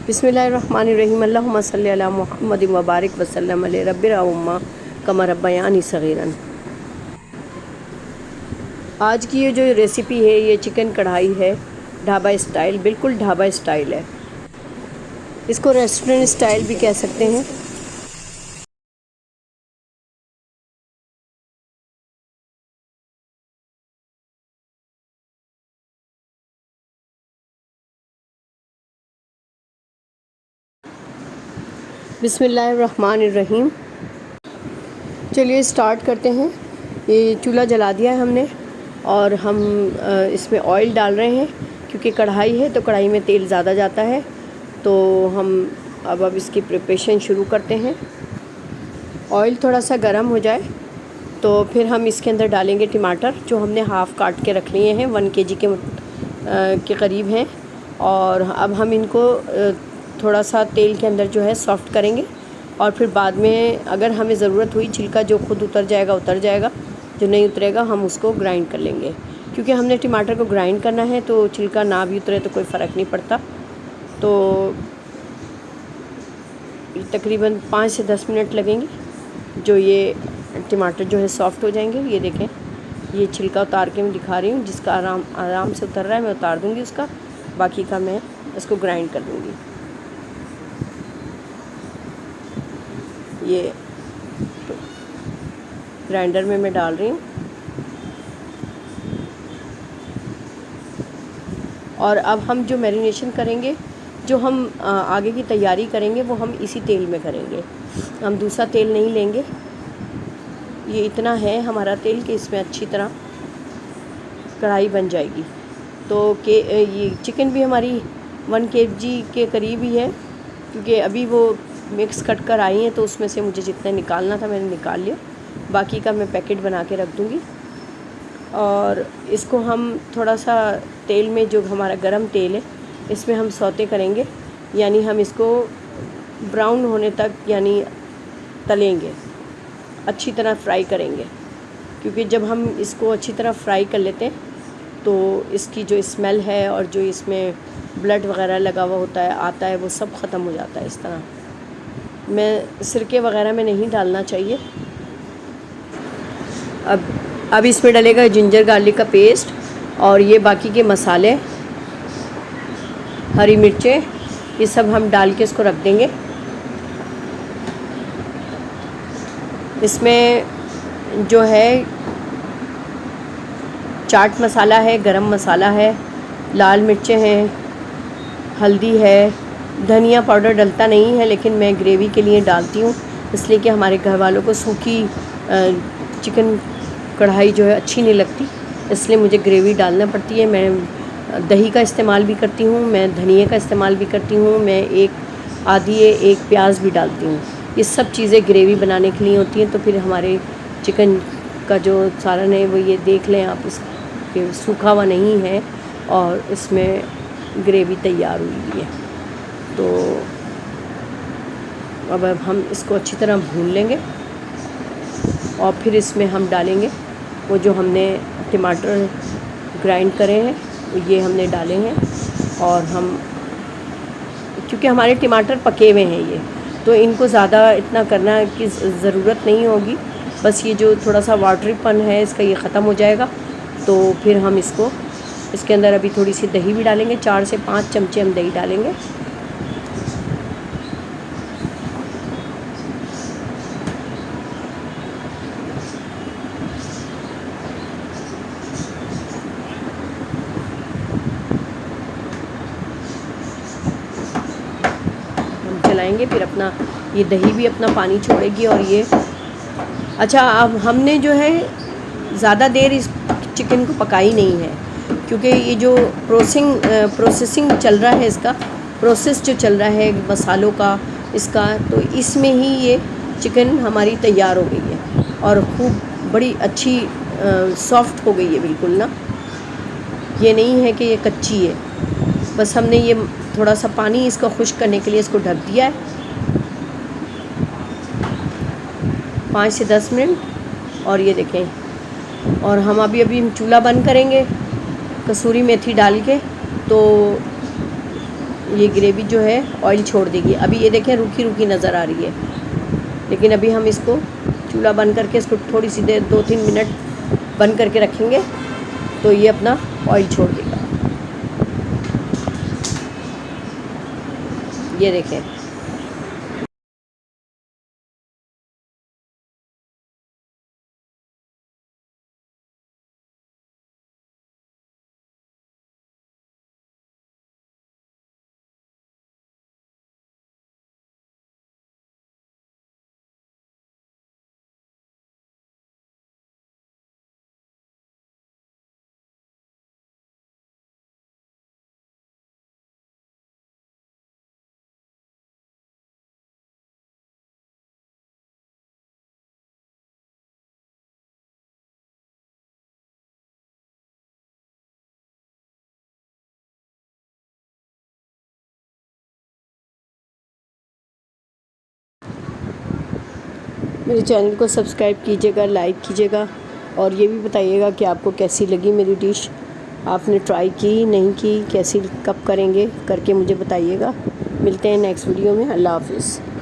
बिस्मिल्लाहिर्रहमानिर्रहीम अल्लाहुम्मा सल्ली अला मुहम्मद व बारिक वसल्लम अला रब्बिर उम्मा कमा रब्बयानी सगीरन। आज की ये जो रेसिपी है ये चिकन कढ़ाई है, ढाबा स्टाइल, बिल्कुल ढाबा स्टाइल है। इसको रेस्टोरेंट स्टाइल भी कह सकते हैं। बिस्मिल्लाहिर्रहमानिर्रहीम। चलिए स्टार्ट करते हैं। ये चूल्हा जला दिया है हमने और हम इसमें ऑयल डाल रहे हैं क्योंकि कढ़ाई है तो कढ़ाई में तेल ज़्यादा जाता है। तो हम अब इसकी प्रिपरेशन शुरू करते हैं। ऑयल थोड़ा सा गर्म हो जाए तो फिर हम इसके अंदर डालेंगे टमाटर, जो हमने हाफ़ काट के रख लिए हैं, 1 kg के करीब हैं। और अब हम इनको थोड़ा सा तेल के अंदर जो है सॉफ़्ट करेंगे और फिर बाद में अगर हमें ज़रूरत हुई छिलका जो खुद उतर जाएगा, जो नहीं उतरेगा हम उसको ग्राइंड कर लेंगे। क्योंकि हमने टमाटर को ग्राइंड करना है तो छिलका ना भी उतरे तो कोई फ़र्क नहीं पड़ता। तो तकरीबन 5 से 10 मिनट लगेंगे, जो ये टमाटर जो है सॉफ़्ट हो जाएंगे। ये देखें, ये छिलका उतार के मैं दिखा रही हूँ, जिसका आराम से उतर रहा है मैं उतार दूँगी उसका, बाकी का मैं इसको ग्राइंड कर दूँगी। ये ग्राइंडर में मैं डाल रही हूँ और अब हम जो मैरिनेशन करेंगे, जो हम आगे की तैयारी करेंगे वो हम इसी तेल में करेंगे। हम दूसरा तेल नहीं लेंगे। ये इतना है हमारा तेल कि इसमें अच्छी तरह कढ़ाई बन जाएगी। तो ये चिकन भी हमारी 1 kg के करीब ही है, क्योंकि अभी वो मिक्स कट कर आई हैं तो उसमें से मुझे जितना निकालना था मैंने निकाल लिया, बाकी का मैं पैकेट बना के रख दूँगी। और इसको हम थोड़ा सा तेल में, जो हमारा गरम तेल है, इसमें हम सौते करेंगे, यानी हम इसको ब्राउन होने तक यानी तलेंगे, अच्छी तरह फ्राई करेंगे। क्योंकि जब हम इसको अच्छी तरह फ्राई कर लेते हैं तो इसकी जो स्मेल है और जो इसमें ब्लड वगैरह लगा हुआ होता है, आता है, वो सब ख़त्म हो जाता है। इस तरह मैं सिरके वगैरह में नहीं डालना चाहिए। अब इसमें डलेगा जिंजर गार्लिक का पेस्ट और ये बाकी के मसाले, हरी मिर्चें, ये सब हम डाल के इसको रख देंगे। इसमें जो है चाट मसाला है, गरम मसाला है, लाल मिर्चें हैं, हल्दी है, धनिया पाउडर डलता नहीं है लेकिन मैं ग्रेवी के लिए डालती हूँ, इसलिए कि हमारे घर वालों को सूखी चिकन कढ़ाई जो है अच्छी नहीं लगती, इसलिए मुझे ग्रेवी डालना पड़ती है। मैं दही का इस्तेमाल भी करती हूँ, मैं धनिए का इस्तेमाल भी करती हूँ, मैं एक प्याज भी डालती हूँ। ये सब चीज़ें ग्रेवी बनाने के लिए होती हैं। तो फिर हमारे चिकन का जो सालन है वो ये देख लें आप, इसके सूखा हुआ नहीं है और इसमें ग्रेवी तैयार हुई है। तो अब हम इसको अच्छी तरह भून लेंगे और फिर इसमें हम डालेंगे वो जो हमने टमाटर ग्राइंड करे हैं, ये हमने डाले हैं। और हम, क्योंकि हमारे टमाटर पके हुए हैं ये, तो इनको ज़्यादा इतना करना की ज़रूरत नहीं होगी। बस ये जो थोड़ा सा वाटरीपन है इसका ये ख़त्म हो जाएगा। तो फिर हम इसके अंदर अभी थोड़ी सी दही भी डालेंगे, 4 से 5 चमचे हम दही डालेंगे। हम चलाएंगे, फिर अपना ये दही भी अपना पानी छोड़ेगी। और ये अच्छा, अब हमने जो है ज़्यादा देर इस चिकन को पकाई नहीं है, क्योंकि ये जो प्रोसेसिंग चल रहा है, इसका प्रोसेस जो चल रहा है मसालों का इसका, तो इसमें ही ये चिकन हमारी तैयार हो गई है और खूब बड़ी अच्छी सॉफ्ट हो गई है बिल्कुल ना। ये नहीं है कि ये कच्ची है, बस हमने ये थोड़ा सा पानी इसको खुश्क करने के लिए इसको ढक दिया है 5 से 10 मिनट। और ये देखें, और हम अभी चूल्हा बंद करेंगे कसूरी मेथी डाल के। तो ये ग्रेवी जो है ऑयल छोड़ देगी। अभी ये देखें रूखी रूखी नज़र आ रही है, लेकिन अभी हम इसको चूल्हा बंद करके इसको थोड़ी सी देर 2-3 मिनट बंद करके रखेंगे तो ये अपना ऑयल छोड़ देगा। ये देखें। मेरे चैनल को सब्सक्राइब कीजिएगा, लाइक कीजिएगा और ये भी बताइएगा कि आपको कैसी लगी मेरी डिश। आपने ट्राई की नहीं की, कैसी कब करेंगे करके मुझे बताइएगा। मिलते हैं नेक्स्ट वीडियो में। अल्लाह हाफ़िज़।